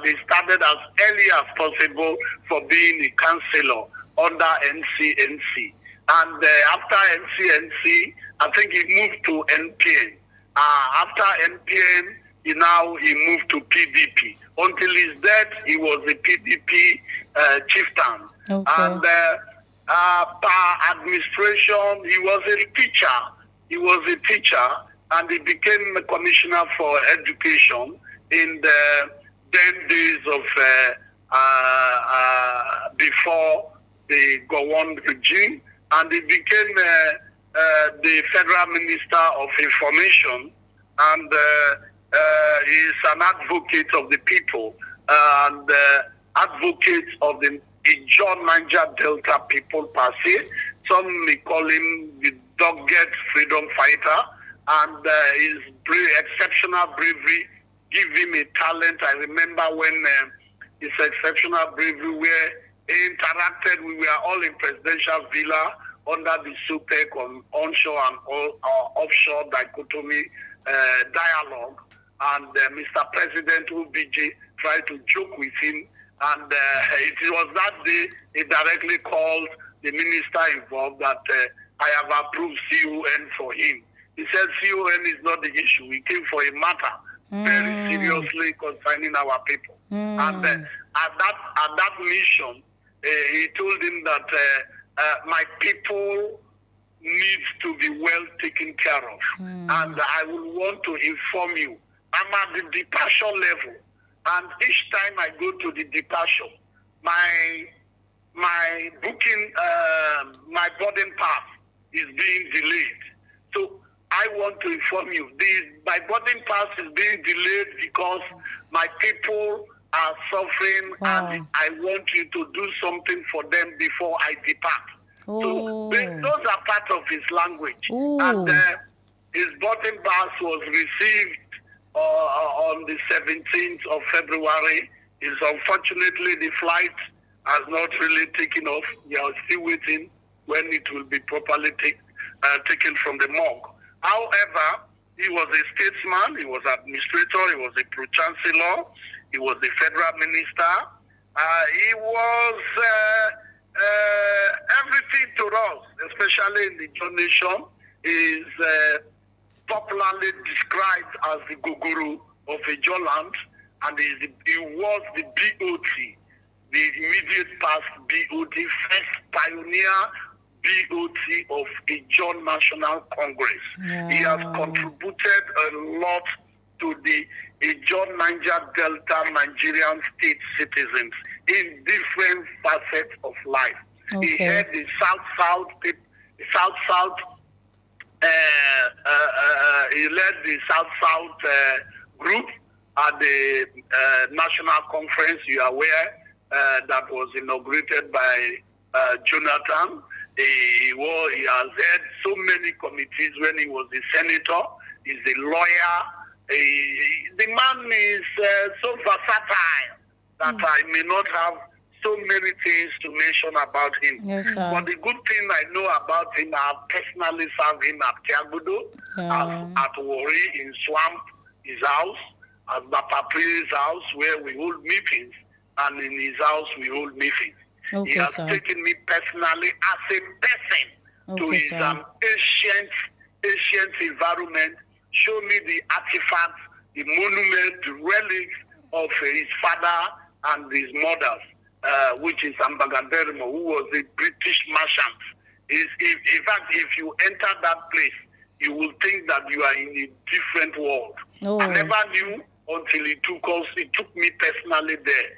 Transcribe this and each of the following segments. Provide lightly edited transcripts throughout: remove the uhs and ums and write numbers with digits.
he started as early as possible for being a councillor under NCNC. And after NCNC, I think he moved to NPN. After NPN, he moved to PDP. Until his death, he was a PDP chieftain. Okay. And by administration, he was a teacher. And he became a commissioner for education in the 10 days of before the Gowon regime. And he became the federal minister of information, and he is an advocate of the people and advocate of the Ijaw Niger Delta people per se. Some may call him the dogged freedom fighter, and his exceptional bravery give him a talent. I remember when his exceptional bravery where he interacted, we were all in presidential villa under the SUPEC on onshore and offshore dichotomy dialogue. And Mr. President UBJ tried to joke with him. And it was that day he directly called the minister involved that I have approved CON for him. He said CON is not the issue. We came for a matter very seriously concerning our people. And at that mission, he told him that my people needs to be well taken care of. And I will want to inform you, I'm at the departure level. And each time I go to the departure, my booking, my boarding pass is being delayed. So I want to inform you, my boarding pass is being delayed because my people are suffering, and I want you to do something for them before I depart. So those are part of his language. And his boarding pass was received on the 17th of February. Unfortunately, the flight has not really taken off. We are still waiting when it will be properly taken from the morgue. However, he was a statesman, he was administrator, he was a pro-chancellor, he was a federal minister. He was everything to us, especially in the Ijaw nation. He is popularly described as the Gogoro of Ijaw land, and he was the BOT, the immediate past BOT, first pioneer BOT of Ijaw National Congress. Yeah. He has contributed a lot to the Ijaw Niger Delta Nigerian state citizens in different facets of life. Okay. He had the he led the South group at the national conference, you are aware, that was inaugurated by Jonathan. He has had so many committees when he was a senator. He's a lawyer. The man is so versatile that I may not have so many things to mention about him. Yes, sir. But the good thing I know about him, I personally served him at Kiagbodo, at Wari in Swamp, his house, at Bapapri's house where we hold meetings, and in his house we hold meetings. Okay, he has sir. taken me personally as a person to his ancient environment, show me the artifacts, the monument, the relics of his father and his mothers, which is Ambaganderimo, who was a British merchant. In fact, if you enter that place, you will think that you are in a different world. I never knew until he took me personally there.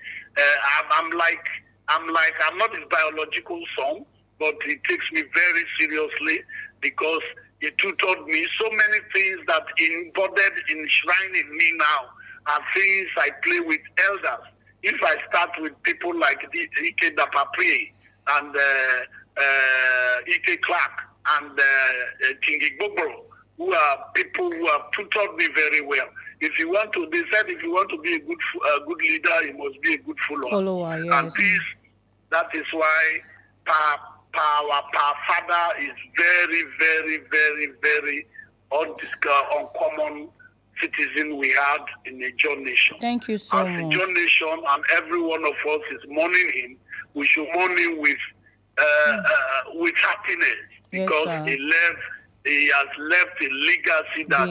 I'm not his biological son, but he takes me very seriously because he tutored me. So many things that embodied, enshrined in me now are things I play with elders. If I start with people like Ike Dapapri and Ike Clark and Kiagbodo, who are people who have tutored me very well. They said if you want to be a good leader, you must be a good follower. Yes. And that is why our father is very, very, very, very uncommon citizen we had in the Ijaw nation. Thank you so much. As the Ijaw nation and every one of us is mourning him, we should mourn him with happiness, because he has left a legacy that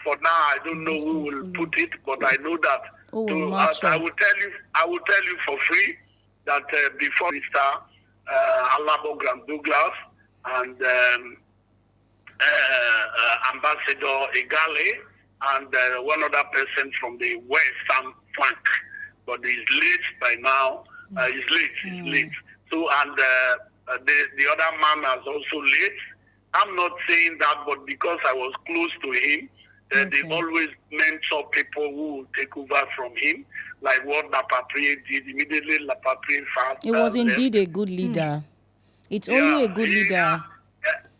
for now I don't know who will put it, but I know that I will tell you for free that before Mr. Alabo Graham Douglas and Ambassador Igale and one other person from the western flank, but he's late by now. He's late. So, and the other man has also late. I'm not saying that, but because I was close to him, they always mentor people who will take over from him, like what Lapaprie did. Immediately Lapaprie found. It was indeed a good leader. It's only a good leader.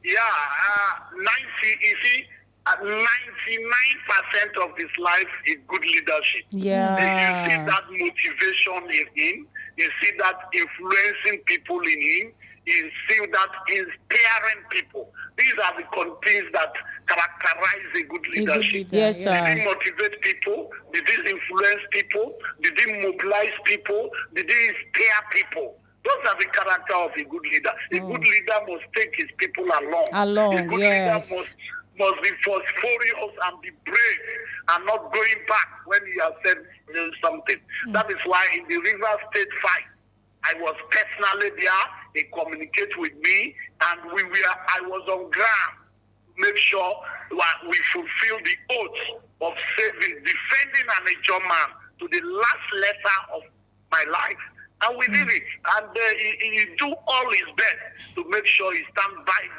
99% of his life is good leadership. Yeah. You see that motivation in him. You see that influencing people in him. You see that inspiring people. These are the things that characterize a good leadership. Yes, sir. Did he motivate people? Did he influence people? Did he mobilize people? Did he inspire people? Those are the character of a good leader. A good leader must take his people along. A good leader must be phosphorus and be brave and not going back when he has said something. That is why in the River State fight, I was personally there. He communicated with me, and I was on ground to make sure we fulfill the oath of defending an Ijaw man to the last letter of my life. And we did it. And he do all his best to make sure he stand by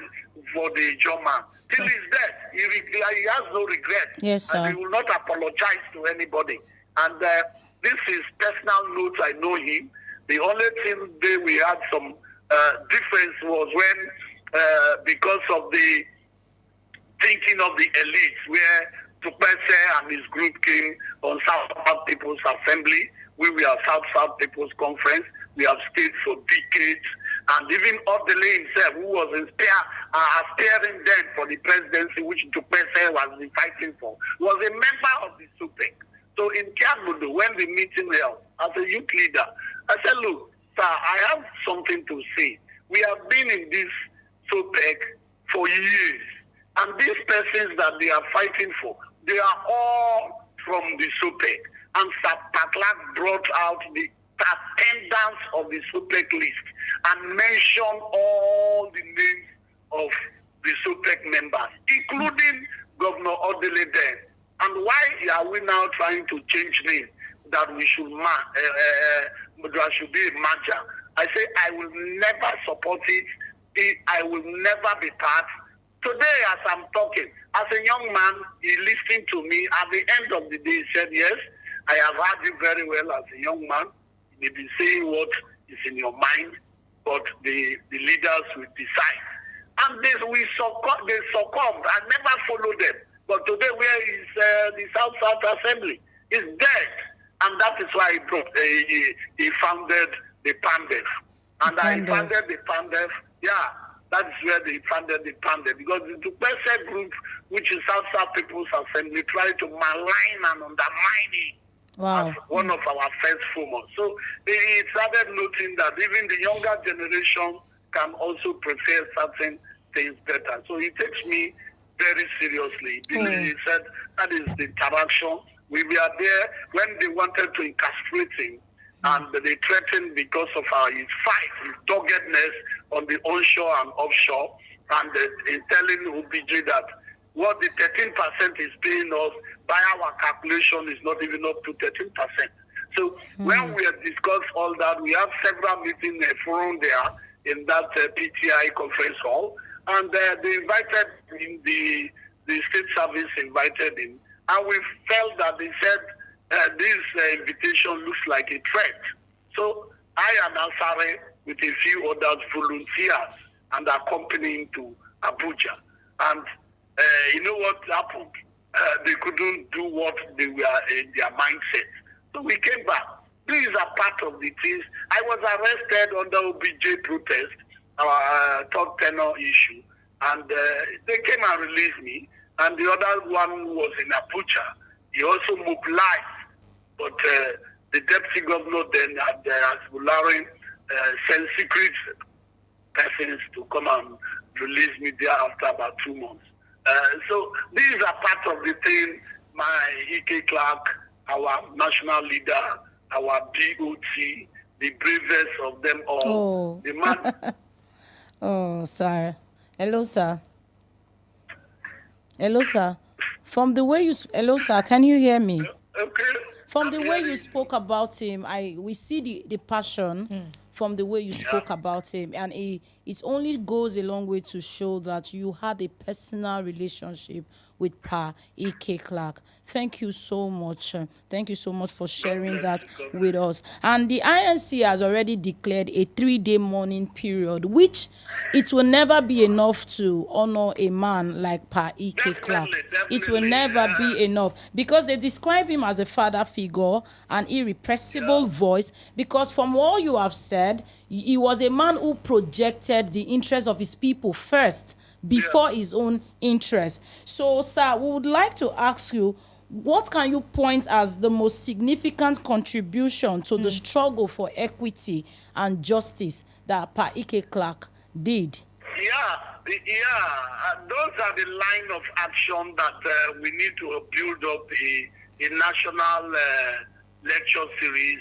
for the Ijaw man. Till his death, he has no regret. Yes, sir. And he will not apologize to anybody. And this is personal notes. I know him. The only thing we had some difference was when, because of the thinking of the elites, where Tupese and his group came on South People's Assembly. We were South People's Conference. We have stayed for decades. And even Odele himself, who was aspiring then for the presidency, which Tupese was fighting for, was a member of the SUPEC. So in Kiagbodo, when the meeting held, as a youth leader, I said, look, sir, I have something to say. We have been in this SUPEC for years. And these persons that they are fighting for, they are all from the SUPEC. And Sir Patlak brought out the attendance of the SUPEC list and mentioned all the names of the SUPEC members, including Governor Odele then. And why are we now trying to change names that we should there should be a merger? I say I will never support it. I will never be part. Today, as I'm talking, as a young man, he listened to me. At the end of the day, he said, yes, I have heard you very well as a young man. You may be saying what is in your mind, but the leaders will decide. And they succumbed. I never followed them. But today, where is the South Assembly? Is dead. And that is why he founded the PANDEF. And I founded the PANDEF. Yeah, that's where they founded the PANDEF. Because the Tupese group, which is South People's Assembly, tried to malign and undermine it. Wow. As one of our first foremost. So he started noting that even the younger generation can also prefer certain things better. So he takes me very seriously. He said that is the interaction. We were there when they wanted to incarcerate him, and they threatened because of his fight, his doggedness on the onshore and offshore, and in telling OBJ that what the 13% is paying us by our calculation is not even up to 13%. So when we have discussed all that, we have several meetings forum there in that PTI conference hall, and they invited him, the state service invited him, and we felt that they said this invitation looks like a threat. So I and Asare, with a few others, volunteers and accompanying to Abuja. And you know what happened? They couldn't do what they were in their mindset. So we came back. These are part of the things. I was arrested under OBJ protest, our third tenor issue, and they came and released me. and the other one was in Abuja. He also mobilized, but the deputy governor then had Bulari sent secret persons to come and release me there after about 2 months. So these are part of the thing. My E.K. Clark, our national leader, our BOT, the bravest of them all. Oh. The man. Oh, sir. Hello, sir. Hello, sir. From the way you... Hello, sir. Can you hear me? Okay. From the way you spoke about him, we see the passion from the way you spoke about him. And it only goes a long way to show that you had a personal relationship with Pa E.K. Clark. Thank you so much. Thank you so much for sharing that with us. And the INC has already declared a 3-day mourning period, which it will never be enough to honor a man like Pa E.K. Clark. It will never be enough, because they describe him as a father figure, an irrepressible voice, because from all you have said, he was a man who projected the interests of his people first before his own interests. So, sir, we would like to ask you, what can you point as the most significant contribution to the struggle for equity and justice that Pa E.K. Clark did? Those are the line of action that we need to build up a national lecture series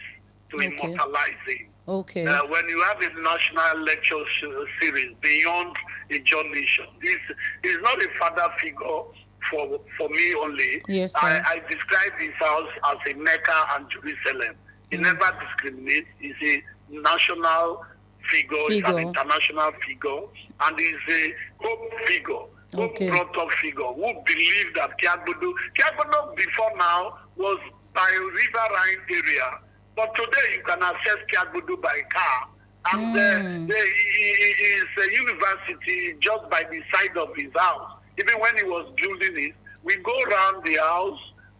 to immortalize it. Okay. When you have a national lecture series beyond Ijaw nation, this is not a father figure for me only. Yes, sir. I describe his house as a Mecca and Jerusalem. He never discriminates. He's a national figure, he's an international figure, and he's a hope figure, hope brought up figure, who believed that Kiagbodo before now was by riverine area, but today you can access Kiagbodo by car, and there is a university just by the side of his house. Even when he was building it, we go around the house.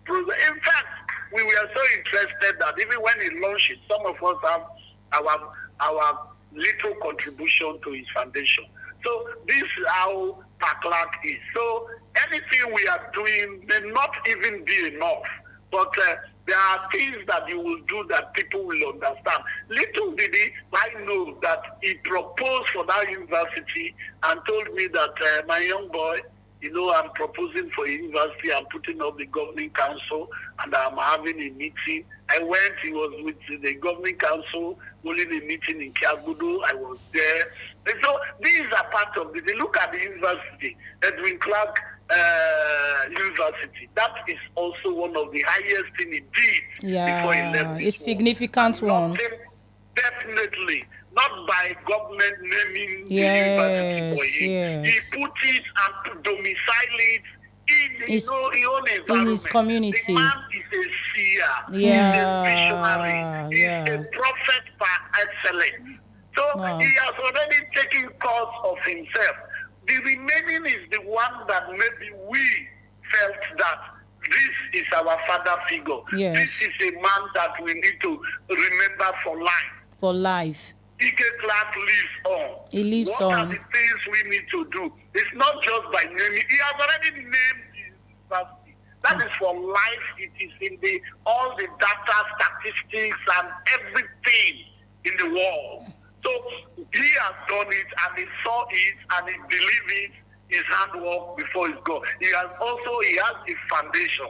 In fact, we were so interested that even when he launched it, some of us have our little contribution to his foundation. So this is how Pa Clark is. So anything we are doing may not even be enough, but there are things that you will do that people will understand. Little did I know that he proposed for that university and told me that my young boy, I'm proposing for a university. I'm putting up the governing council and I'm having a meeting. I went, he was with the governing council holding a meeting in Kiagbodo. I was there. And so these are part of it. They look at the university, Edwin Clark University. That is also one of the highest thing he did before he left. A significant one. Definitely. Not by government naming the university for him. He put it and domicile it in his own environment. In his community. The man is a seer. He's a visionary. He's a prophet by excellence. So he has already taken course of himself. The remaining is the one that maybe we felt that this is our father figure. Yes. This is a man that we need to remember for life. For life. E.K. Clark lives on. He lives on. What are the things we need to do? It's not just by naming. He has already named the university. That is for life. It is in all the data, statistics, and everything in the world. So he has done it, and he saw it, and he believed it. His handwork before he's gone. He has a foundation,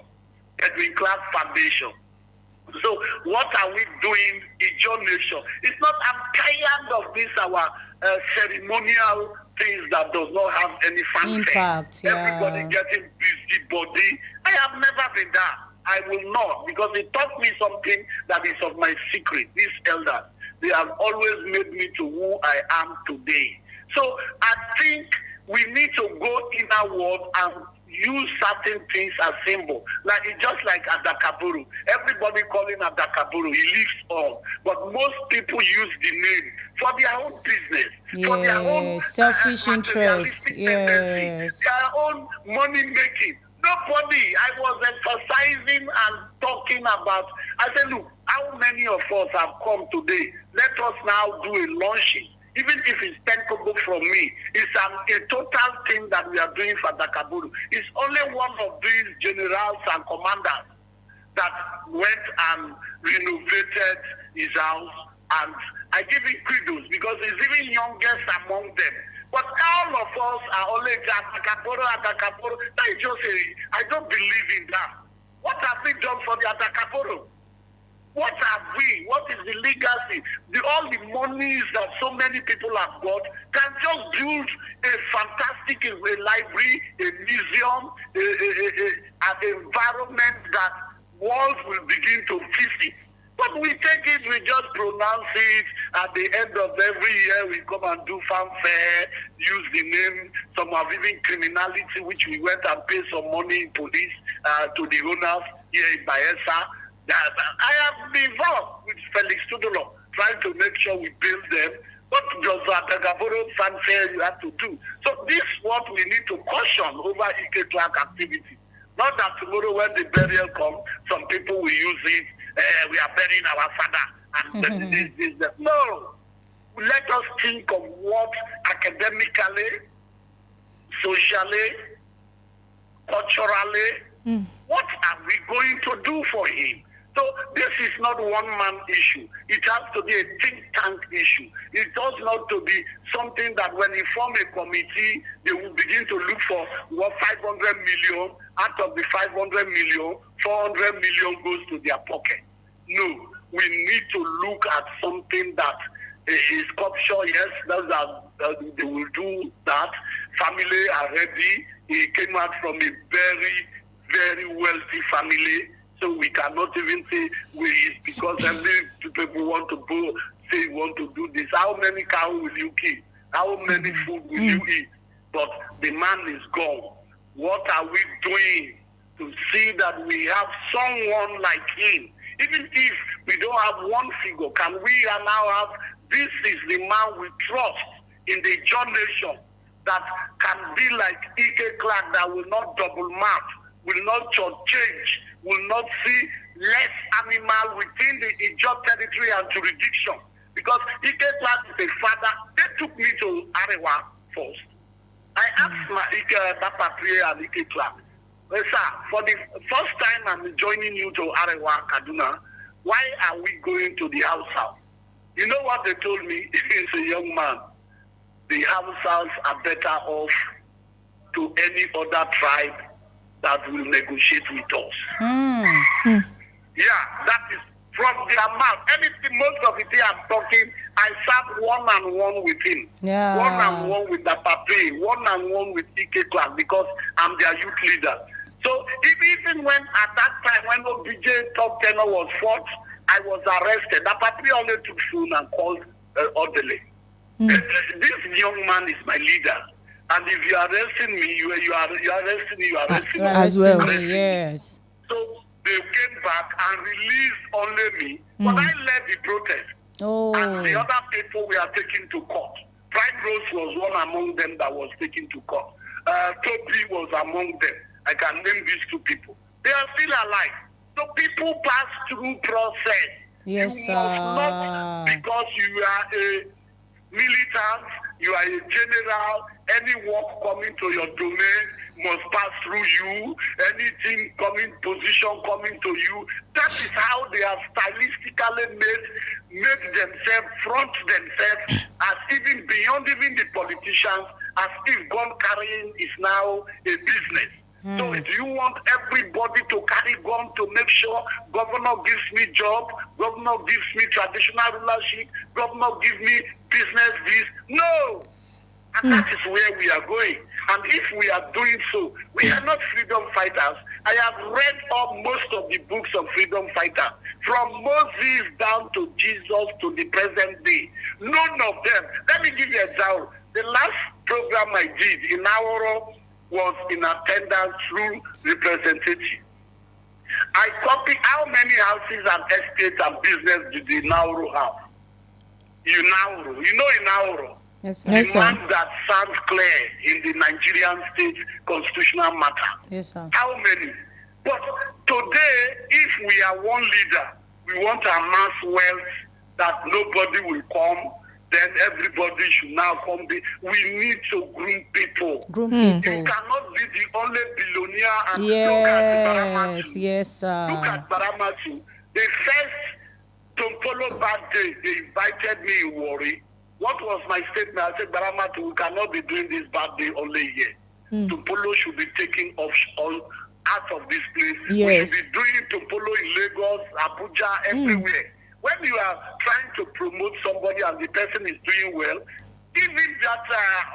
Edwin Clark Foundation. So what are we doing in Ijaw nation? It's not, I'm tired of this, our ceremonial things that does not have any impact. Everybody getting busy body. I have never been that. I will not, because it taught me something that is of my secret. These elders, they have always made me to who I am today. So I think we need to go in our world and use certain things as symbol. Like it's just like Adakaburu. Everybody calling Adakaburu, he lives on. But most people use the name for their own business, for their own selfish interest, their own money making. Nobody. I was emphasizing and talking about. I said, look, how many of us have come today? Let us now do a launching. even if it's 10 kobo from me, it's a total thing that we are doing for Atakaburu. It's only one of these generals and commanders that went and renovated his house, and I give him kudos because he's even youngest among them. But all of us are always Atakaburu. I don't believe in that. What have we done for the Atakaburu? What have we? What is the legacy? All the monies that so many people have got can just build a fantastic library, a museum, an environment that world will begin to visit. But we take it, we just pronounce it. At the end of every year, we come and do fanfare, use the name. Some have even criminality, which we went and paid some money in police to the owners here in Bayelsa. I have been involved with Felix Tudolo, trying to make sure we build them. What does Atakaburu fanfare you have to do? So this is what we need to caution over Ike Clark activity. Not that tomorrow when the burial comes, some people will use it. We are burying our father. And this. No. Let us think of what academically, socially, culturally, what are we going to do for him? So this is not one-man issue. It has to be a think tank issue. It does not to be something that when you form a committee, they will begin to look for what 500 million. Out of the 500 million, 400 million goes to their pocket. No, we need to look at something that is sculpture. Yes, they will do that. Family are ready. He came out from a very, very wealthy family. So we cannot even say it's because every people want to go, say you want to do this. How many cows will you keep? How many food will you eat? But the man is gone. What are we doing to see that we have someone like him? Even if we don't have one figure, can we now have, this is the man we trust in the generation that can be like Ike Clark, that will not double mark, will not change, will not see less animal within the Ijaw territory and jurisdiction. Because Ike Clark is a father. They took me to Arewa first. I asked my Papa Priye and Ike Clark, well, sir, for the first time I'm joining you to Arewa, Kaduna, why are we going to the house? You know what they told me? He's a young man. The Hausas are better off to any other tribe that will negotiate with us. Yeah, that is from their mouth. Anything, most of the thing I'm talking, I sat one-on-one with him. Yeah. One-on-one with the Papi, one-on-one with Ike Clark, because I'm their youth leader. So even when at that time, when OBJ top tenor was fought, I was arrested. The Papi only took phone and called orderly. This young man is my leader. And if you are arresting me, you are arresting me, you are arresting me. As well, yes. So they came back and released only me. But I led the protest. Oh. And the other people were taken to court. Pride Rose was one among them that was taken to court. Toby was among them. I can name these two people. They are still alive. So people pass through process. Yes, you must not, because you are a militant, you are a general, any work coming to your domain must pass through you. Anything coming, position coming to you. That is how they have stylistically made themselves, front themselves, as even beyond even the politicians, as if gun carrying is now a business. So do you want everybody to carry gun to make sure governor gives me job, governor gives me traditional rulership, governor gives me business this? No! And that is where we are going. And if we are doing so, we are not freedom fighters. I have read up most of the books of freedom fighters, from Moses down to Jesus to the present day. None of them. Let me give you an example. The last program I did in Nauru was in attendance through representative. I copied how many houses and estates and business did the Nauru have? You know in Nauru. Yes, the man that stands clear in the Nigerian state constitutional matter. Yes, sir. How many? But today, if we are one leader, we want to amass wealth that nobody will come, then everybody should now come. We need to groom people. Groom people. You cannot be the only billionaire. And yes, yes, sir. Look at Gbaramatu. The first Tompolo birthday, they invited me in Warri. What was my statement? I said, Gbaramatu, we cannot be doing this birthday only here. Tompolo should be taking off out of this place. Yes. We should be doing Tompolo in Lagos, Abuja, everywhere. When you are trying to promote somebody and the person is doing well, give him that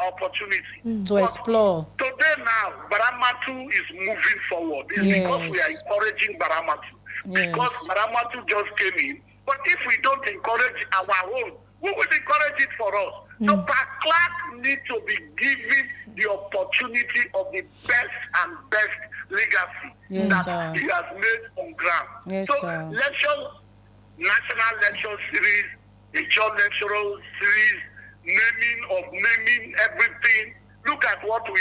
opportunity. To explore. Today now, Gbaramatu is moving forward. It's because we are encouraging Gbaramatu. Because Gbaramatu just came in. But if we don't encourage our own, who will encourage it for us? So Clark needs to be given the opportunity of the best and best legacy that he has made on ground. Yes, so sir. National lecture series, Ijaw lecturer series, naming everything. Look at what we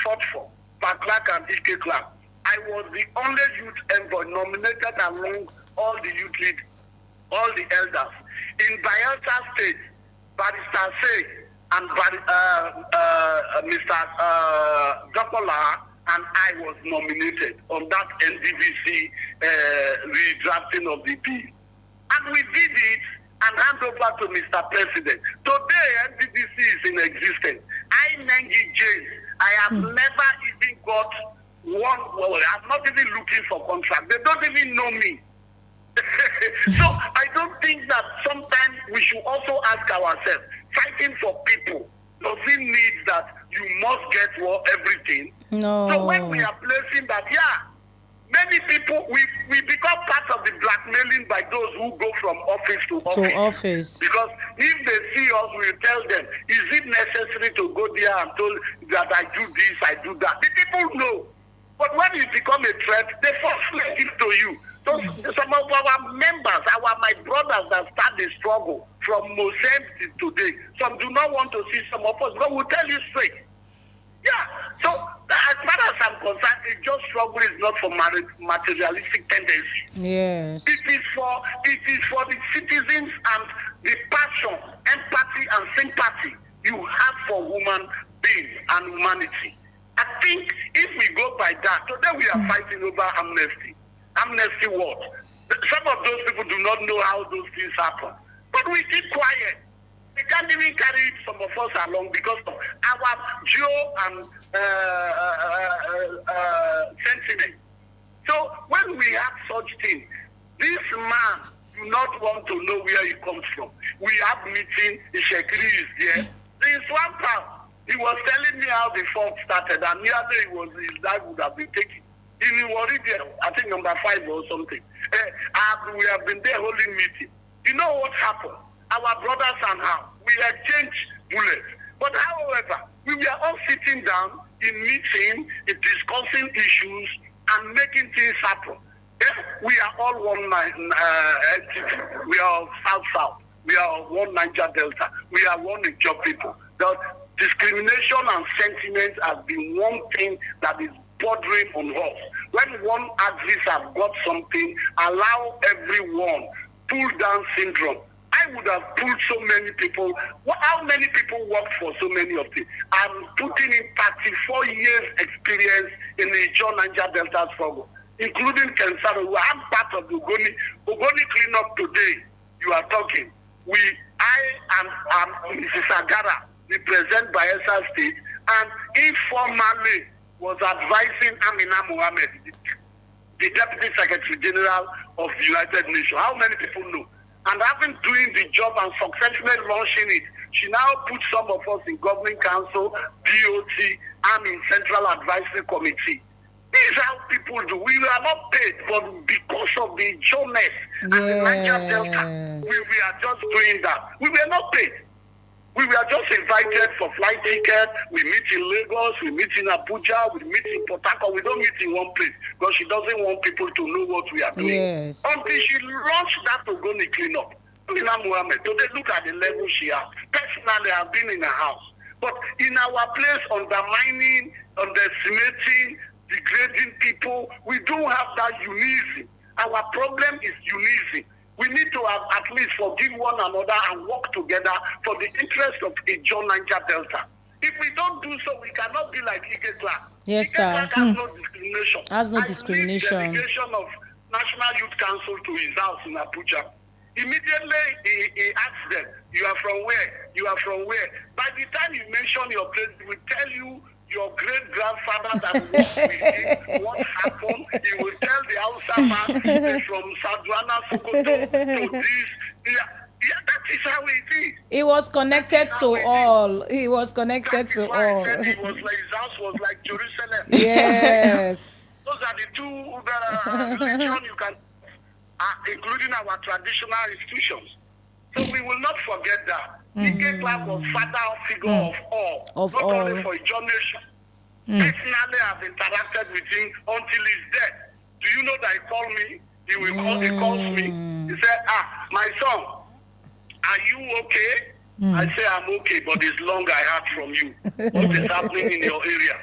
fought for Clark and DK Clark. I was the only youth envoy nominated among all the youth leaders, all the elders. In Bayelsa State, Barrister Say and Mr. Zapola and I was nominated on that NDVC redrafting of the bill. And we did it and hand over to Mr. President. Today, NDVC is in existence. I, Nengi James, I have never even got one, I'm not even looking for contract. They don't even know me. So I don't think that sometimes we should also ask ourselves, fighting for people, does it mean that you must get everything? No. So when we are placing that, many people, we become part of the blackmailing by those who go from office to office. Because if they see us, we tell them, is it necessary to go there and tell that I do this, I do that? The people know. But when you become a threat, they force it to you. So some of our members, my brothers that start the struggle from Mozambique to today, some do not want to see some of us, but we'll tell you straight. So as far as I'm concerned, the just struggle is not for materialistic tendency. Yes. It is for the citizens and the passion, empathy and sympathy you have for human beings and humanity. I think if we go by that, today we are fighting over amnesty. Amnesty what? Some of those people do not know how those things happen. But we keep quiet. We can't even carry some of us along because of our geo and sentiment. So when we have such things, this man do not want to know where he comes from. We have meeting, the Shekiri is there. There is one time, he was telling me how the fault started, and nearly his life would have been taken. In Warri there, I think number 5 or something. We have been there holding meeting. You know what happened? Our brothers and I, we exchanged bullets. But however, we were all sitting down in meeting, in discussing issues, and making things happen. We are all one entity. We are South. We are one Niger Delta. We are one Ijaw people. The discrimination and sentiment has been one thing that is bordering on us. When one axis have got something, allow everyone, pull down syndrome. I would have pulled so many people. How many people worked for so many of them? I'm putting in 34 years experience in the Ijaw Niger Delta struggle, including Kensaro, who I'm part of the Ogoni cleanup today. You are talking. I and Mrs. Agara represent Bayelsa State, and informally was advising Amina Mohammed, the Deputy Secretary General of the United Nations. How many people know? And having doing the job and successfully launching it, she now put some of us in Governing Council, DOT, and in Central Advisory Committee. This is how people do. We are not paid, but because of the journess and the Niger Delta, we are just doing that. We were not paid. We were just invited for flight ticket. We meet in Lagos, we meet in Abuja, we meet in Port Harcourt. We don't meet in one place because she doesn't want people to know what we are doing. Yes. Until she launched that Ogoni cleanup. Amina Mohammed, today look at the level she has. Personally, I've been in her house. But in our place, undermining, underestimating, degrading people, we don't have that unison. Our problem is unison. We need to have at least forgive one another and work together for the interest of Ijaw Niger Delta. If we don't do so, we cannot be like Ijaw Clark. Yes, Ijaw sir. Clark has no discrimination. Has no I discrimination. lead delegation of National Youth Council to his house in Abuja. Immediately, he asked them, "You are from where? You are from where?" By the time you mention your place, he will tell you your great-grandfather that worked with him, what happened. He will tell the Hausa man from Sadwana, Sokoto to this. Yeah, that is how it is. He was connected to all. He was connected to all. I said he was like, his house was like Jerusalem. Yes. Those are the two religions you can, including our traditional institutions. So we will not forget that. Niger Clark was father figure of all, Of not all. only for Ijaw nation. Personally, I've interacted with him until he's dead. Do you know that he called me? He calls me. He said, my son, are you okay? I say, I'm okay, but it's long I heard from you. What is happening in your area?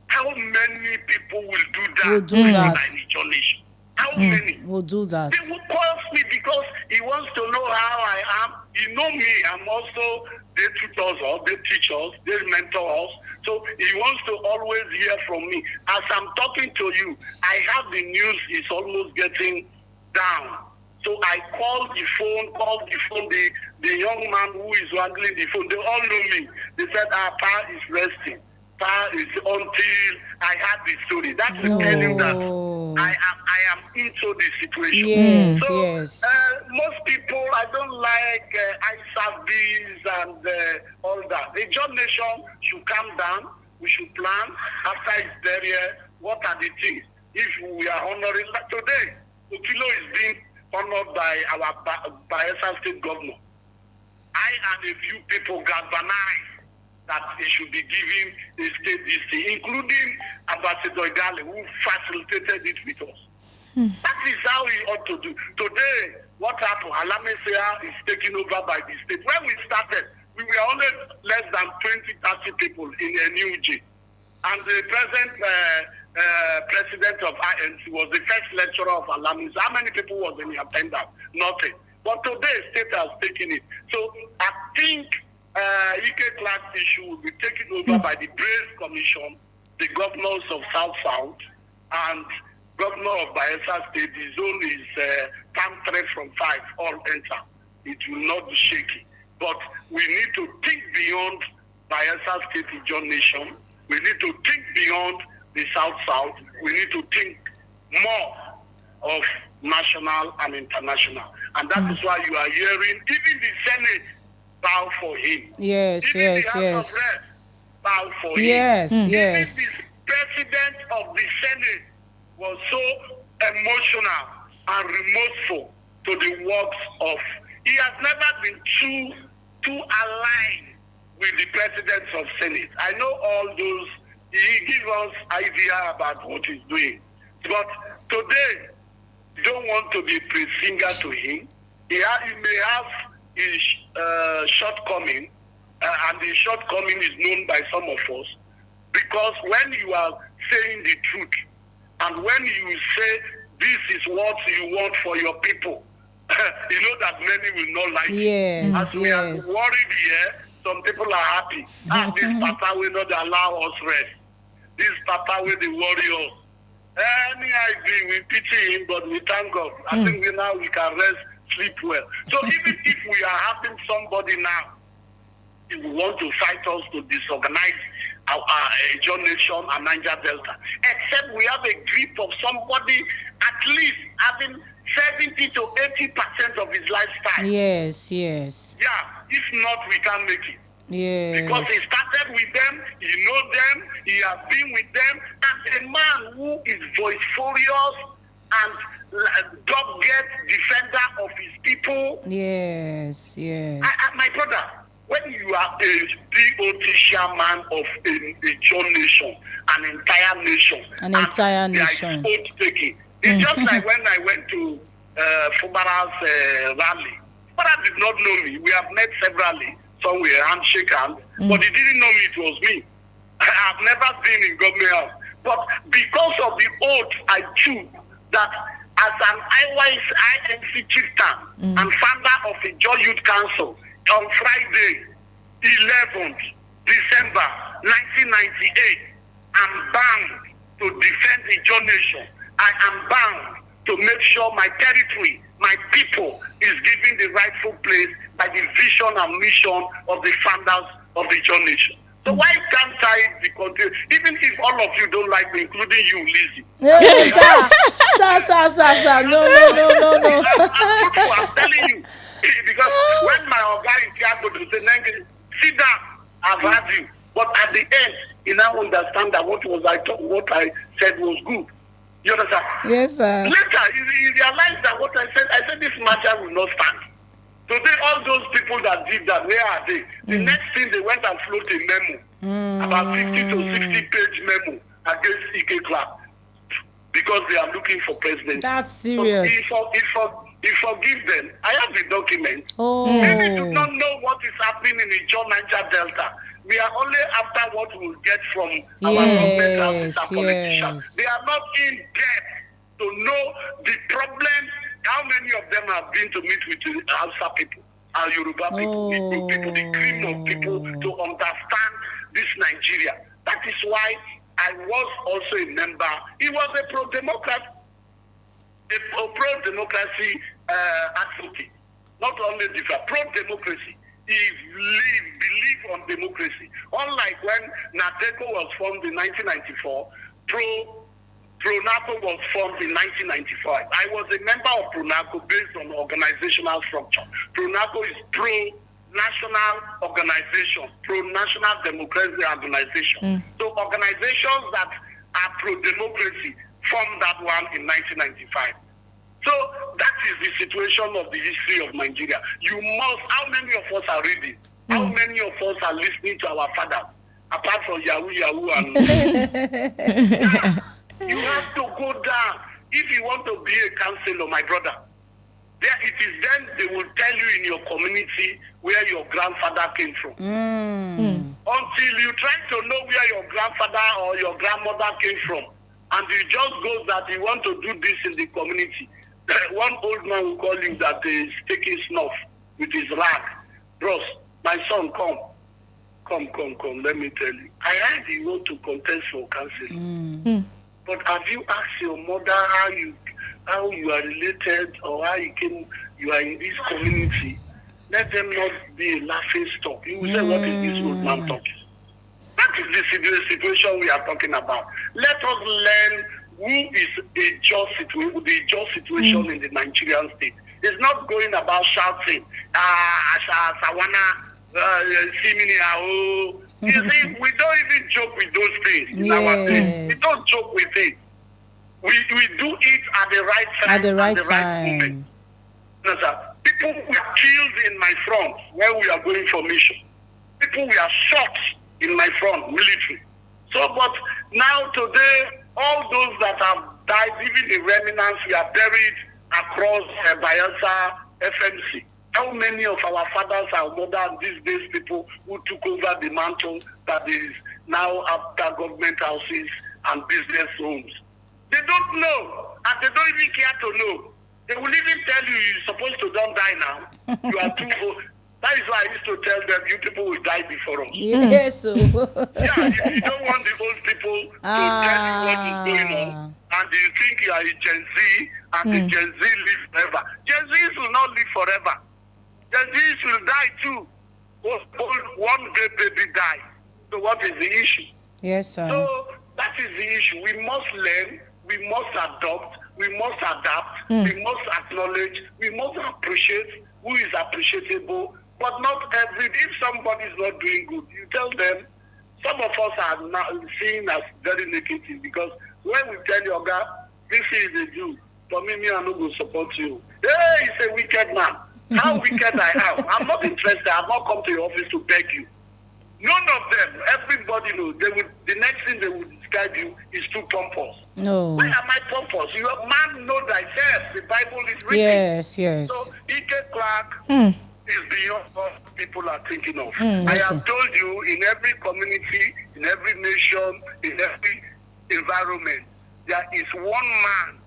How many people will do that? Will do that. In Ijaw nation? How many? We'll do that. He will call me because he wants to know how I am. He know me. I'm also, they tutor us, they teach us, they mentor us. So he wants to always hear from me. As I'm talking to you, I have the news is almost getting down. So I called the phone, the young man who is handling the phone. They all know me. They said, Pa is resting. Pa is until I had the story. That will tell you that I am into the situation. Yes, so, yes. Most people, I don't like ISABs and all that. The Ijaw nation should calm down. We should plan after his burial. What are the things? If we are honoring, like today, Okilo is being honored by our Bayelsa State governor. I and a few people galvanized that they should be given a state DC, including Ambassador Igale, who facilitated it with us. That is how we ought to do. Today, what happened? Alamesea is taken over by the state. When we started, we were only less than 20, 30 people in a new G. And the present president of INC was the first lecturer of Alamesea. How many people was in attendance? Nothing. But today, state has taken it. So I think Niger Clark issue will be taken over by the Brace Commission, the governors of South, and governor of Bayelsa State. His own is palm 3 from 5, all enter. It will not be shaky. But we need to think beyond Bayelsa State Ijaw nation. We need to think beyond the South. We need to think more of national and international. And that is why you are hearing even the Senate bow for him. Yes, even yes, the House of Reps bow for yes, him. yes. Even the president of the Senate was so emotional and remorseful to the works of. He has never been too aligned with the presidents of Senate. I know all those. He gives us idea about what he's doing. But today, don't want to be a singer to him. He may have his shortcoming, and the shortcoming is known by some of us. Because when you are saying the truth, and when you say this is what you want for your people, you know that many will not like it. As we are worried here, some people are happy. This papa will not allow us rest. This papa will the warriors. Any idea, we pity him, but we thank God. I think we can rest, sleep well. So even if we are having somebody now, if we want to fight us to disorganize our Ijaw nation and Niger Delta, except we have a grip of somebody at least having 70 to 80% of his lifestyle. Yes, yes. Yeah, if not, we can't make it. Yes. Because he started with them, he knows them, he has been with them, and a man who is voice-furious and dogged defender of his people. Yes, yes. My brother, when you are a DOT chairman of a Ijaw nation, an entire nation, it's just like when I went to Fubara's rally. Fubara did not know me. We have met severally. Somewhere, handshake hands, but he didn't know me, it was me. I've never been in government house. But because of the oath I took, that as an INC chieftain and founder of the Ijaw Youth Council on Friday, 11th December 1998, I'm bound to defend the Ijaw nation. I am bound to make sure my territory, my people, is given the rightful place by the vision and mission of the founders of the Ijaw nation. So why can't I be continued? Even if all of you don't like me, including you, Lizzie. Sir. No. I'm telling you. Because when my guy in Kiagbodo said, sit down, I've had you. But at the end, you now understand that what I said was good. You understand? Yes, sir. Later, you realize that what I said this matter will not stand. Today, all those people that did that, where are they? The next thing, they went and float a memo, about 50 to 60 page memo against Edwin Clark, because they are looking for president. That's serious. So if forgive them, I have the document. Oh. Maybe do not know what is happening in the Niger Delta. We are only after what we will get from our government and politicians. They are not in depth to know the problem. How many of them have been to meet with the Hausa people, our Yoruba people, Igbo people, the cream of people to understand this Nigeria? That is why I was also a member. He was a pro-democracy, advocate. Not only pro-democracy. He believed on democracy. Unlike when NADECO was formed in 1994, PRONACO was formed in 1995. I was a member of PRONACO based on organizational structure. PRONACO is pro-national organization, pro-national democracy organization. So organizations that are pro-democracy formed that one in 1995. So that is the situation of the history of Nigeria. You must, how many of us are reading? How many of us are listening to our fathers? Apart from Yahoo and... You have to go down. If you want to be a counselor, my brother, there it is then they will tell you in your community where your grandfather came from. Until you try to know where your grandfather or your grandmother came from, and you just go that you want to do this in the community. One old man will call you that is taking snuff with his rag. Bros, my son, come, let me tell you. I heard you want to contest for council. But have you asked your mother how you are related or how you are in this community? Let them not be a laughing stock. You will say, what is this old man talking? That is the situation we are talking about. Let us learn who is the just situation in the Nigerian state. It's not going about shouting, Sawana, Simini, you see, we don't even joke with those things in our day. We don't joke with it. We do it at the right time. At the right time. No, sir. People were killed in my front when we are going for mission. People were shot in my front, military. So, but now today, all those that have died, even the remnants, we are buried across Bayelsa FMC. How many of our fathers, our mothers, these days people who took over the mantle that is now after government houses and business homes? They don't know, and they don't even care to know. They will even tell you, you're supposed to don't die now. You are too old. That is why I used to tell them, you people will die before us. Yes. Yeah, if you don't want the old people to tell you what is going on, and you think you are a Gen Z, and the Gen Z live forever. Gen Zs will not live forever. Gen Zs will die too. One great baby die. So what is the issue? Yes, sir. So that is the issue. We must learn, we must adopt, we must adapt, we must acknowledge, we must appreciate who is appreciable. But not every, if somebody is not doing good, you tell them. Some of us are now seen as very negative because when we tell you, God, this is a Jew, for me, I no go support you. Hey, he's a wicked man. How wicked I am. I'm not interested. I've not come to your office to beg you. None of them, everybody knows. The next thing they will describe you is too pompous. No. Why am I pompous? You man know thyself. The Bible is written. Yes. So Edwin Clark is beyond what people are thinking of. I have told you, in every community, in every nation, in every environment, there is one man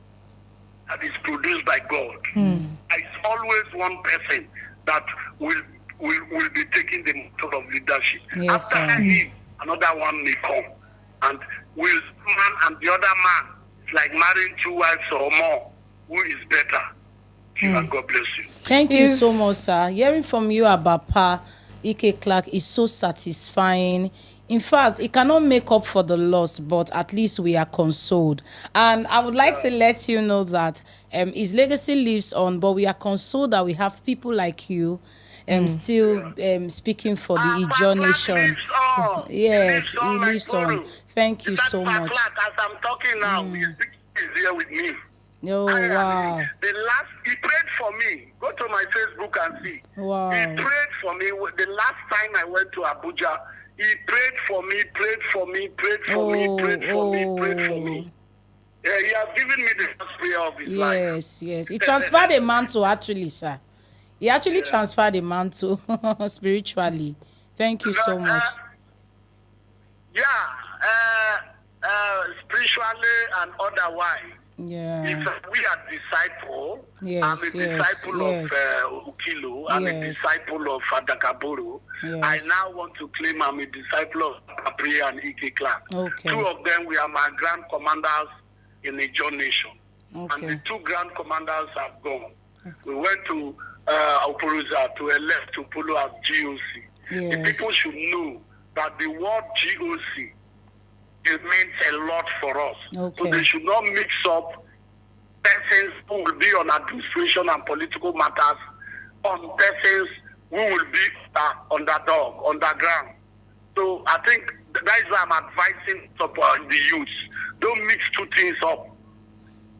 that is produced by God. It's always one person that will be taking the mantle of leadership. Yes, After him, another one may come. And will man and the other man, it's like marrying 2 wives or more. Who is better? And God bless you. Thank you so much, sir. Hearing from you about Pa Ike Clark is so satisfying. In fact, it cannot make up for the loss, but at least we are consoled. And I would like to let you know that his legacy lives on, but we are consoled that we have people like you still speaking for the Ijaw nation. Yes, he lives on. Thank you so much. As I'm talking now, he's here with me. Oh, wow. He prayed for me. Go to my Facebook and see. Wow. He prayed for me. The last time I went to Abuja, he prayed for me, prayed for me, prayed for me, prayed for me, prayed for me. Yeah, he has given me the first prayer of his life. Yes. He transferred a mantle, actually, sir. He actually transferred a mantle spiritually. Thank you so much. Spiritually and otherwise. Yeah. If we are disciple, I'm a disciple of Ukilo, I'm a disciple of Adakaboro. I now want to claim I'm a disciple of Apria and Ike Clark. Okay. 2 of them, we are my grand commanders in the Ijaw nation. Okay. And the 2 grand commanders have gone. We went to Oporuza to elect to follow as GOC. The people should know that the word GOC, it means a lot for us. Okay. So they should not mix up persons who will be on administration and political matters on persons who will be underground. So I think that is why I'm advising the youth. Don't mix 2 things up.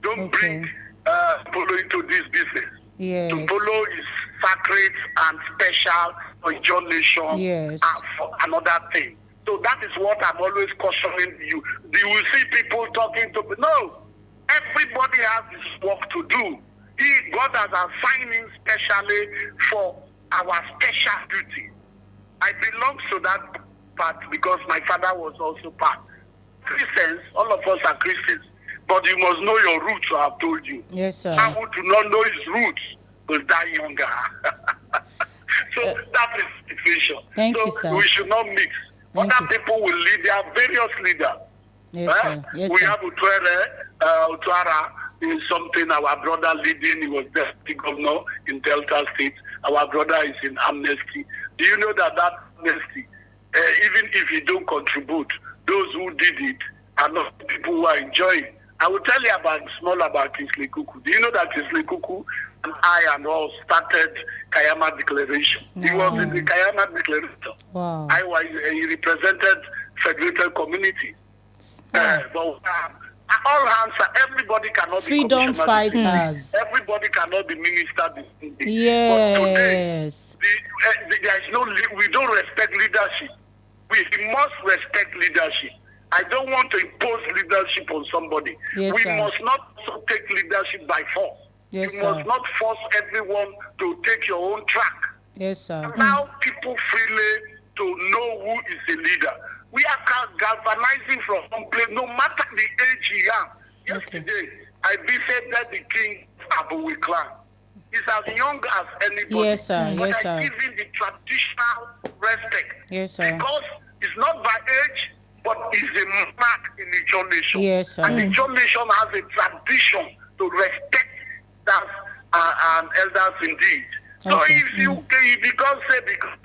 Don't bring Polo into this business. Yes. To Polo is sacred and special for your nation and for another thing. So that is what I'm always cautioning you. You will see people talking to me. No, everybody has this work to do. God has assigned him specially for our special duty. I belong to that part because my father was also part. Christians, all of us are Christians, but you must know your roots, I have told you. Yes, sir. One who do not know his roots will die younger. So that is the situation. Thank you, sir. We should not mix. Other people will lead. There are various leaders. Yes, sir. Yes, we sir. have Utwara is something our brother leading. He was deputy governor in Delta State. Our brother is in amnesty. Do you know that amnesty, even if you don't contribute, those who did it are not people who are enjoying. I will tell you small about Kisley Kuku. Do you know that Kisley Kuku and I and all started Kayama Declaration? He was in the Kayama Declaration. Wow. He represented federated community. But all hands, everybody cannot freedom be fighters. Everybody cannot be minister. Yes. But today, there is no. We don't respect leadership. We must respect leadership. I don't want to impose leadership on somebody. Yes, we sir. must not take leadership by force. Yes, you sir. must not force everyone to take your own track. Yes, sir. Allow people freely to know who is a leader. We are galvanizing from one place, no matter the age he has. Yesterday, I visited the king of Abu Clan. He's as young as anybody. Yes, sir. But Yes, I sir. give him the traditional respect. Yes, sir. Because it's not by age, but it's a mark in the Ijaw nation. Yes, sir. And the Ijaw nation has a tradition to respect that and elders indeed. So Okay. if you can't say because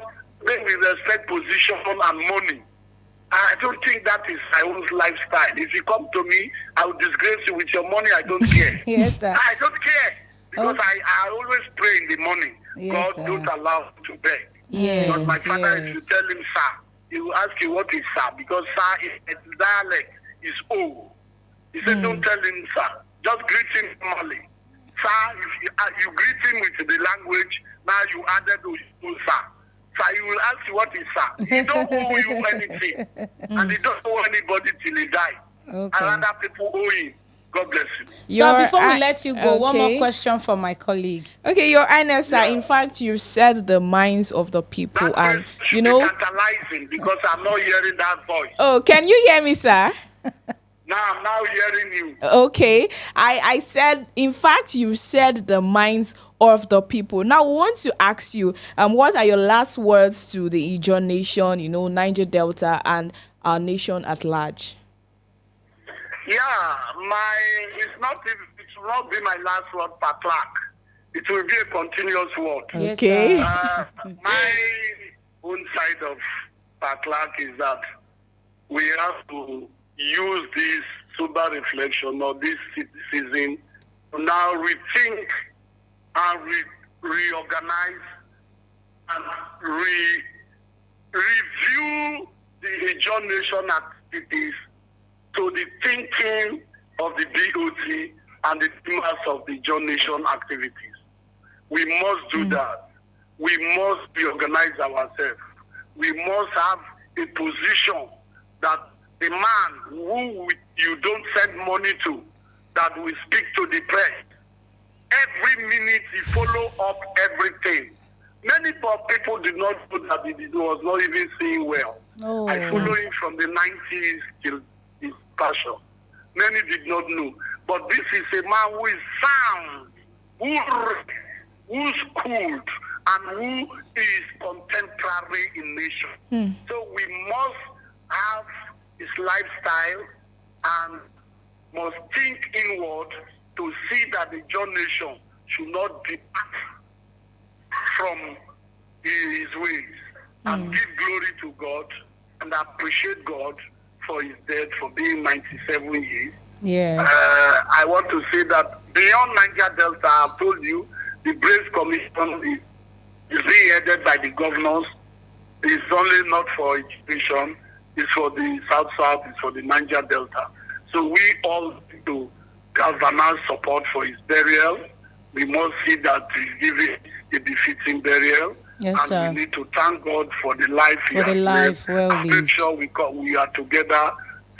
then we respect position and money, I don't think that is my own lifestyle. If you come to me, I will disgrace you with your money. I don't care. Yes, sir. I don't care. Because I always pray in the morning. Yes, God, sir. don't allow me to beg. Yes, Because my father, if you yes. tell him, sir, he will ask you what is sir. Because sir, his dialect is old. He said, don't tell him sir. Just greet him normally. Sir, if you greet him with the language, now you added to sir. Sir, he will ask you what is sir. He don't owe you anything. And he don't owe anybody till he die. Okay. And other people owe him. God bless you. So before we let you go, one more question from my colleague. Okay, Your Highness, sir, in fact, you said the minds of the people, That and should you know. be tantalizing because I'm not hearing that voice. Oh, can you hear me, sir? Now I'm now hearing you. Okay, I said, in fact, you said the minds of the people. Now, we want to ask you, what are your last words to the Ijaw nation, Niger Delta, and our nation at large? Yeah, it will not be my last word per Clark. It will be a continuous word. Yes, Okay. My own side of per Clark is that we have to use this sober reflection or this season to now rethink and reorganize and review the Ijaw nation activities to the thinking of the DOT and the members of the Ijaw nation activities. We must do that. We must reorganize ourselves. We must have a position that the man who you don't send money to, that will speak to the press. Every minute he follow up everything. Many people did not know that he was not even seeing well. Oh. I follow him from the 90s till his passion. Many did not know. But this is a man who is sound, who's schooled, and who is contemporary in nation. So we must have his lifestyle and must think inward to see that the Ijaw nation should not depart from his ways and give glory to God and appreciate God for his death, for being 97 years. Yes. I want to say that beyond Niger Delta, I've told you, the Brace Commission is being headed by the governors. It's only not for education, it's for the South-South, it's for the Niger Delta. So we all need to galvanize support for his burial. We must see that he's given a befitting burial. Yes, and sir. we need to thank God for the life he For the has life lived. well And make lived. sure we are together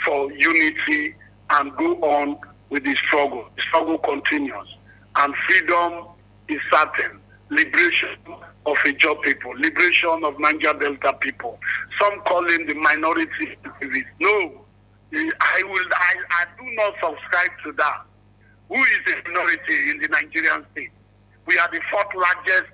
for unity and go on with the struggle. The struggle continues. And freedom is certain. Liberation of Ijaw people. Liberation of Niger Delta people. Some call him the minority activist. No. I do not subscribe to that. Who is a minority in the Nigerian state? We are the fourth largest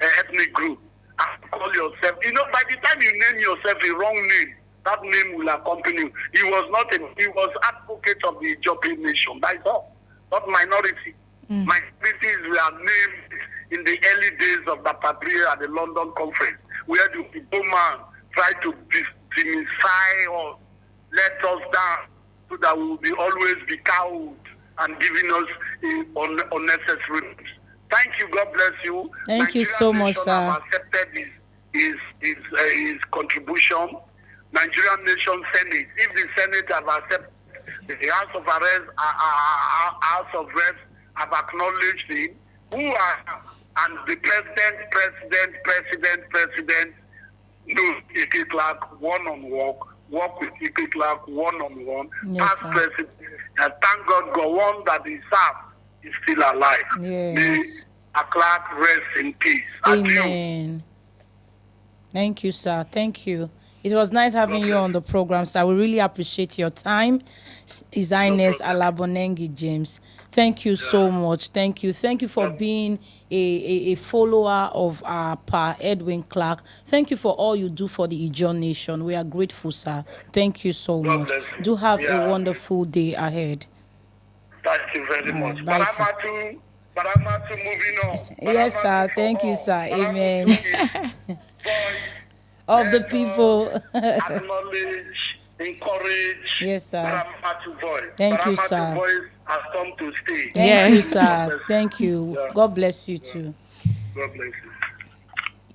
ethnic group. And call yourself, by the time you name yourself a wrong name, that name will accompany you. He was advocate of the Ijaw nation. That's all. Not minority. Minorities were named in the early days of the Patria at the London conference, where the Igbo man tried to demystify or let us down so that we will always be cowed and giving us unnecessary names. Thank you. God bless you. Thank you so much, Nation sir. have accepted his contribution. Nigerian Nation Senate. If the Senate have accepted, the House of Arrest, House of Reps have acknowledged him. And the president knows Ike Clark one-on-one. Work with Ike Clark one-on-one. Yes, Past sir. president. And thank God, go on that he served is still alive. Yes. May Clark rest in peace. Adieu. Amen. Thank you, sir. Thank you. It was nice having you on the program, sir. We really appreciate your time. His Highness Alabonengi James. Thank you so much. Thank you. Thank you for being a follower of our Pa Edwin Clark. Thank you for all you do for the Ijaw nation. We are grateful, sir. Thank you so God much. bless you. Do have Yeah. a wonderful day ahead. Thank you very much. bye, sir. Baramatu moving on. Yes, sir. Baramatu for Thank you, all. sir. Baramatu Amen. is voice, Of the people. acknowledge, encourage. Yes, sir. Baramatu voice. Thank you, Baramatu sir. voice has come to stay. Thank you, Yes. sir. Thank you. Yeah. God bless you too. God bless you.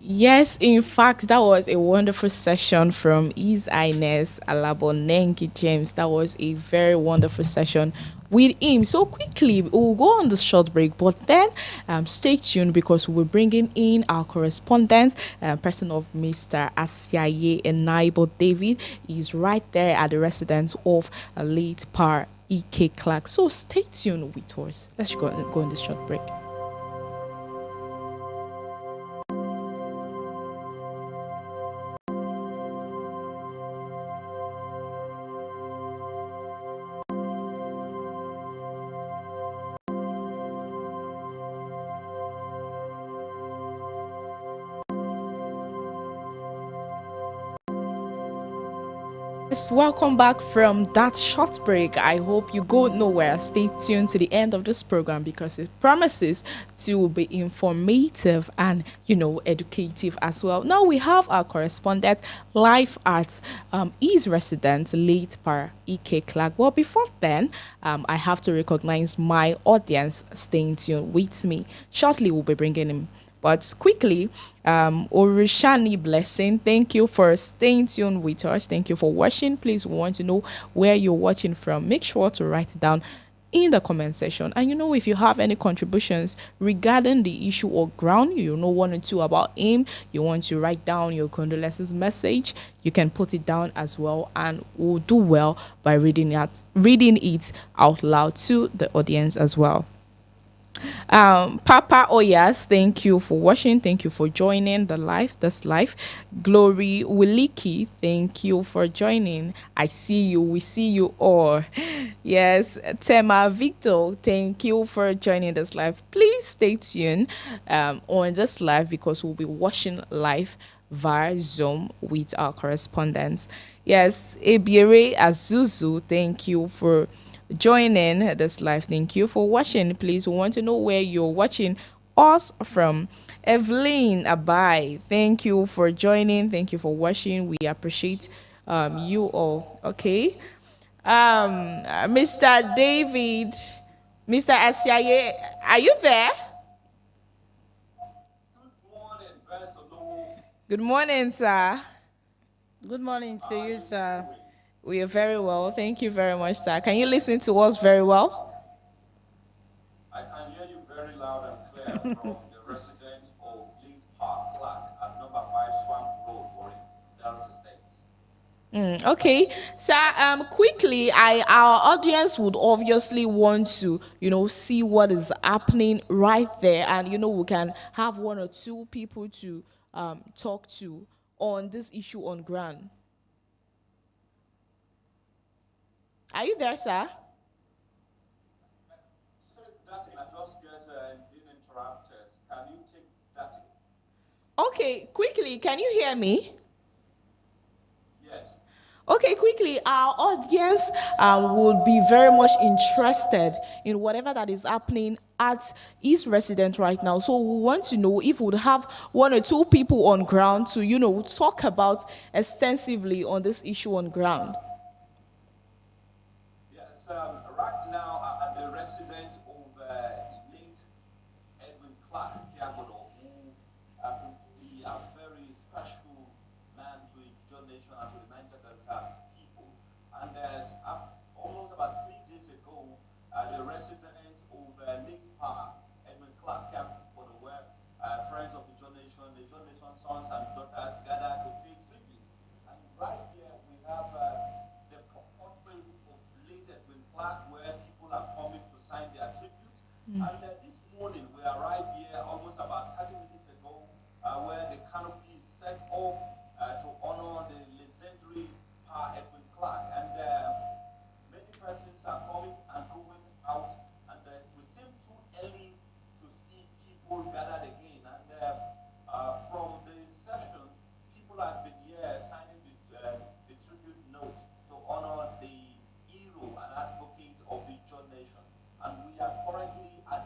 Yes, in fact, that was a wonderful session from His Highness Alabonengi James. That was a very wonderful session with him. So quickly, we'll go on the short break, but then stay tuned because we're bringing in our correspondent, person of Mr. Asiaye Enaibo David. He's right there at the residence of late Par E.K. Clark. So stay tuned with us. Let's go on this short break. Yes, welcome back from that short break. I hope you go nowhere. Stay tuned to the end of this program because it promises to be informative and, educative as well. Now we have our correspondent live at East resident, late par E.K. Clark. Well, before then, I have to recognize my audience staying tuned with me. Shortly, we'll be bringing him. But quickly, Orishani Blessing, thank you for staying tuned with us. Thank you for watching. Please, we want to know where you're watching from. Make sure to write it down in the comment section. And if you have any contributions regarding the issue or ground, one or two about him, you want to write down your condolences message, you can put it down as well, and we'll do well by reading it out loud to the audience as well. Papa Oyas, thank you for watching. Thank you for joining this live. Glory Wiliki, thank you for joining. I see you. We see you all. Yes, Tema Victor, thank you for joining this live. Please stay tuned on this live because we'll be watching live via Zoom with our correspondents. Yes, Ebiere Azuzu, thank you for joining this live. Thank you for watching. Please, we want to know where you're watching us from. Evelyn Abai, thank you for joining. Thank you for watching. We appreciate you all. Okay. Mr. David, Mr. Asiaye, are you there? Good morning, sir. Good morning to you, sir. We are very well. Thank you very much, sir. Can you listen to us very well? I can hear you very loud and clear from the residents of Niger Clark at number 5 Swamp Road, Warren, Delta State. Okay, sir. Quickly, our audience would obviously want to, see what is happening right there, and we can have one or two people to talk to on this issue on ground. Are you there, sir? That I just get being interrupted. Can you take that? Okay, quickly, can you hear me? Yes. Okay, quickly, our audience would be very much interested in whatever that is happening at East Resident right now. So we want to know if we would have one or two people on ground to, talk about extensively on this issue on ground. Right now at the residence of late Edwin Kiagbodo, who happened to be a very special man to Ijaw nation and to the Niger Delta people. And there's almost about 3 days ago, the resident of late Edwin Kiagbodo, where friends of the Ijaw nation sons and daughters gathered to pay tribute. And right here we have the portrait of late Edwin Clark, where people are coming to sign their tribute. And this morning we arrived here almost about 30 minutes ago, where the canopy is set up to honor the legendary Edwin Clark. And many persons are coming and going out, and we seem too early to see people gathered again. And from the inception, people have been here signing the tribute note to honor the hero and advocate of the Ijaw nation. And we are currently at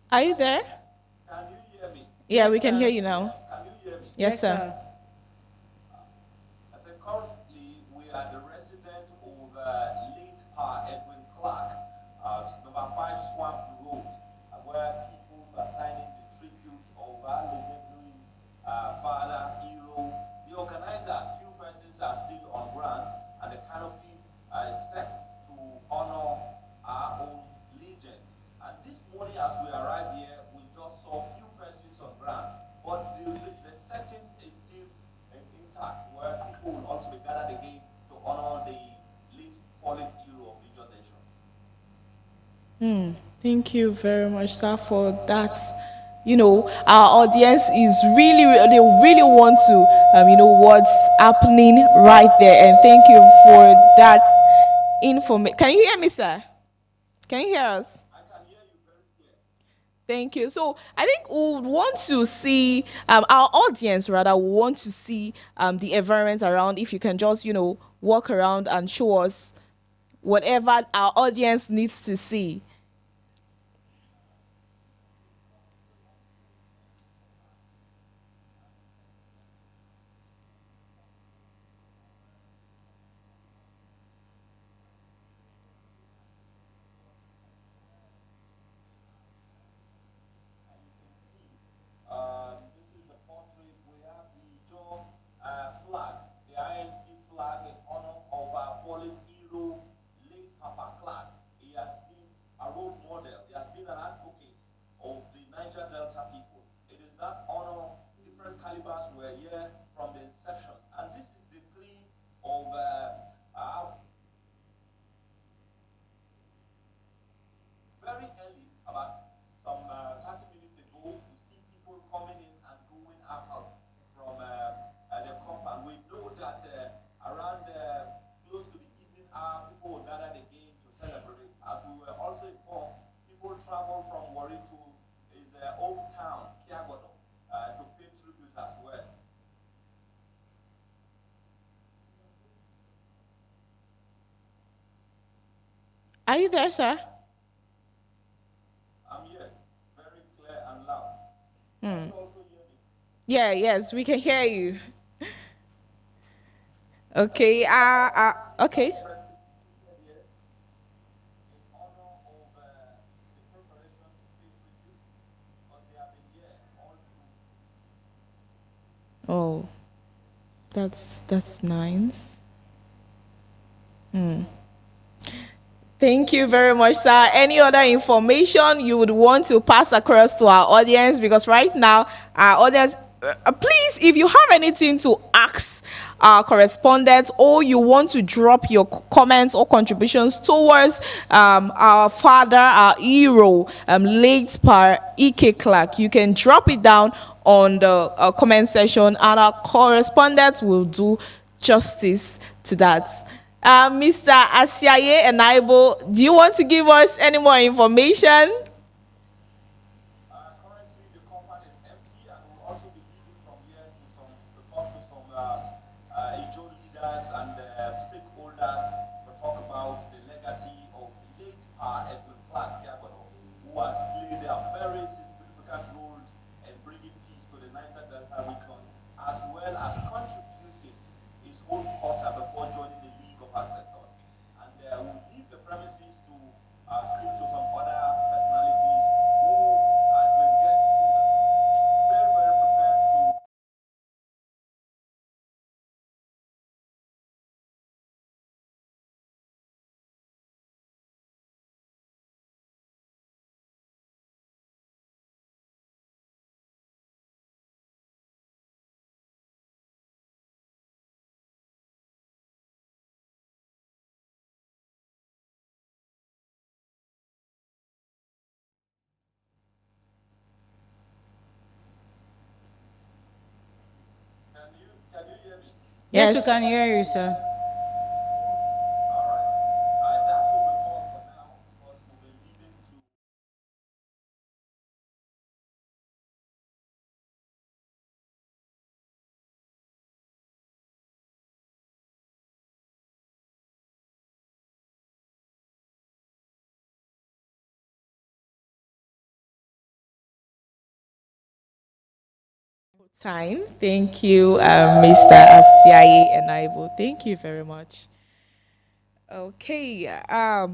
Are you there? Can you hear me? Yeah, Yes, we can sir. hear you now. Can you hear me? Yes, sir. I said currently we are the resident of late Edwin Clark, number 5 Swamp Road, where people are signing the tribute of our legendary father, hero. The organizers, few persons are still on ground, and the canopy is set to honor our own legends. And this morning as we arrived here, we just saw few persons on ground, but the setting is still intact, where people will also be gathered again to honor the late fallen hero of the Ijaw nation. Thank you very much, sir, for that. Our audience is they really want to, what's happening right there. And thank you for that information. Can you hear me, sir? Can you hear us? I can Thank you. So I think we would want to see our audience rather will want to see the environment around. If you can just walk around and show us whatever our audience needs to see. This is the portrait. We have the Ijaw flag, the INC flag in honor of our fallen hero, late Papa Clark. He has been a role model. He has been an advocate of the Niger Delta people. It is that honor. Different calibers were here from the inception, and this is the plea of our very early, about some 30 minutes ago, we see people coming in and going out from the compound. We know that around close to the evening hour, people will gather again to celebrate. As we were also informed, people travel from Warri to his hometown, Kiagbodo, to pay tribute as well. Are you there, sir? Yes, very clear and loud. Can you also hear me? Yeah, yes, we can hear you. Okay, okay. In honor of the preparation to pay tribute, because they have been here all through. Oh, that's nice. Thank you very much, sir. Any other information you would want to pass across to our audience? Because right now, our audience, please, if you have anything to ask our correspondents, or you want to drop your comments or contributions towards our father, our hero, late Per Ike Clark, you can drop it down on the comment section, and our correspondents will do justice to that. Mr. Asiaye and Ibo, do you want to give us any more information? Currently, the compound is empty, and we'll also be leaving from here to talk to some Ijaw leaders and stakeholders to talk about the legacy of late Edwin Clark, who has played a very significant role in bringing peace to the Niger Delta region, as well as contributing his own quota before joining the League of Ancestors. And we'll leave the premises to speak to some other personalities who has been getting very, very prepared to. Can you hear me? Yes, we Yes. can hear you, sir. All right. That will be all for now, because we'll be leaving to. Time. Thank you, Mr. Asiaye and Ibo. Thank you very much. Okay,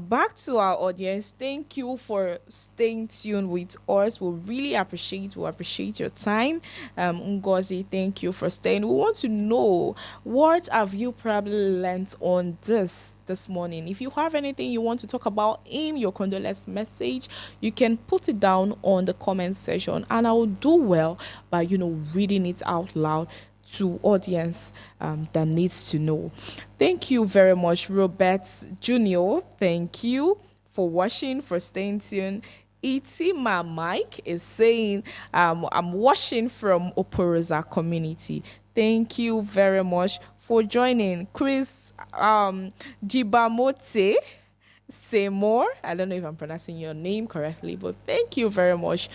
back to our audience. Thank you for staying tuned with us. We appreciate your time. Ngozi, thank you for staying. We want to know, what have you probably learned on this morning? If you have anything you want to talk about in your condolence message, you can put it down on the comment section, and I will do well by reading it out loud to audience that needs to know. Thank you very much, Robert Junior. Thank you for watching, for staying tuned. Itima Mike is saying, I'm watching from Oporoza community. Thank you very much for joining. Chris Gibamote Seymour. I don't know if I'm pronouncing your name correctly, but thank you very much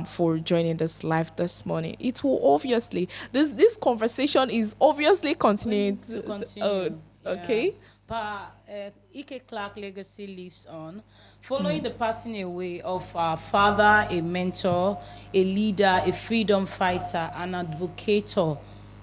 for joining this live this morning. It will obviously this conversation is obviously continuing To oh, continue. okay. Ike Clark legacy lives on. Following the passing away of our father, a mentor, a leader, a freedom fighter, an advocator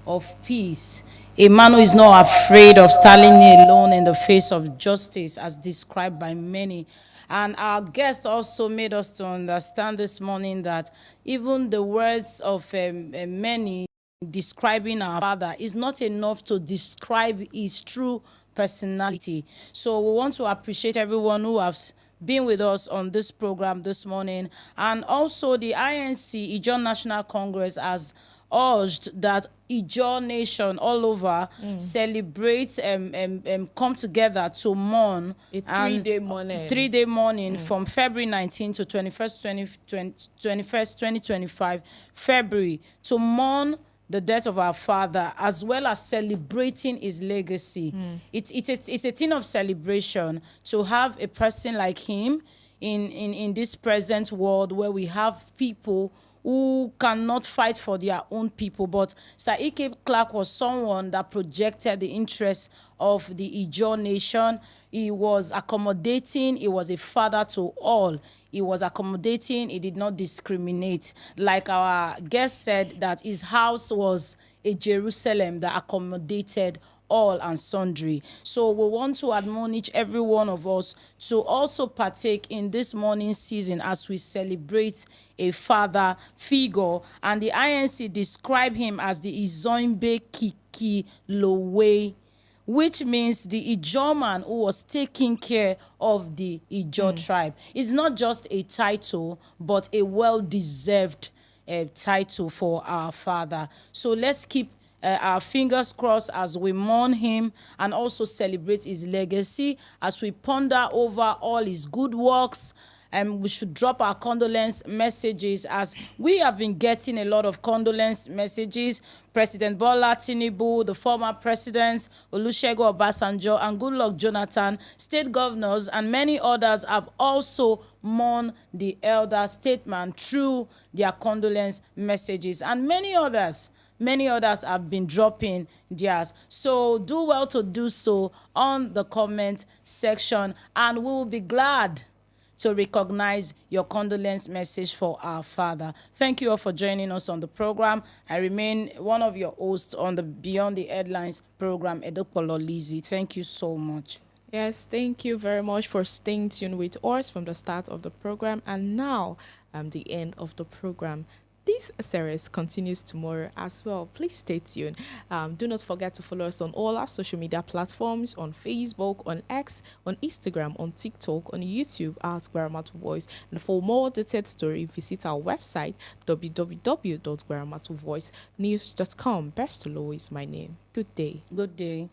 of peace, a man who is not afraid of standing alone in the face of justice, as described by many. And our guest also made us to understand this morning that even the words of many describing our father is not enough to describe his true personality. So we want to appreciate everyone who has been with us on this program this morning. And also the INC, Ijaw National Congress, has urged that Ijaw Nation all over celebrate, come together to mourn. A 3-day mourning. 3-day mourning from February 19 to 21st, 2025, February, to mourn the death of our father, as well as celebrating his legacy. It's a thing of celebration to have a person like him in this present world where we have people who cannot fight for their own people. But Sir Ike Clark was someone that projected the interests of the Ijaw nation. He was accommodating. He was a father to all. He was accommodating. He did not discriminate. Like our guest said, that his house was a Jerusalem that accommodated all and sundry. So we want to admonish every one of us to also partake in this morning season as we celebrate a father figure. And the INC describe him as the Izoimbe Kiki Lowe, which means the Ijaw man who was taking care of the Ijaw tribe. It's not just a title, but a well-deserved title for our father. So let's keep our fingers crossed as we mourn him and also celebrate his legacy, as we ponder over all his good works. And we should drop our condolence messages, as we have been getting a lot of condolence messages. President Bola Tinubu, the former presidents, Olusegun Obasanjo, and Goodluck Jonathan, state governors, and many others have also mourned the elder statesman through their condolence messages. And many others have been dropping theirs. So do well to do so on the comment section, and we will be glad to recognize your condolence message for our father. Thank you all for joining us on the program. I remain one of your hosts on the Beyond the Headlines program, Edopolo Lizzie. Thank you so much. Yes, thank you very much for staying tuned with us from the start of the program and now the end of the program. This series continues tomorrow as well. Please stay tuned. Do not forget to follow us on all our social media platforms, on Facebook, on X, on Instagram, on TikTok, on YouTube at GbaramatuVoice. And for more detailed story, visit our website, www.GbaramatuVoiceNews.com. Best to Low is my name. Good day. Good day.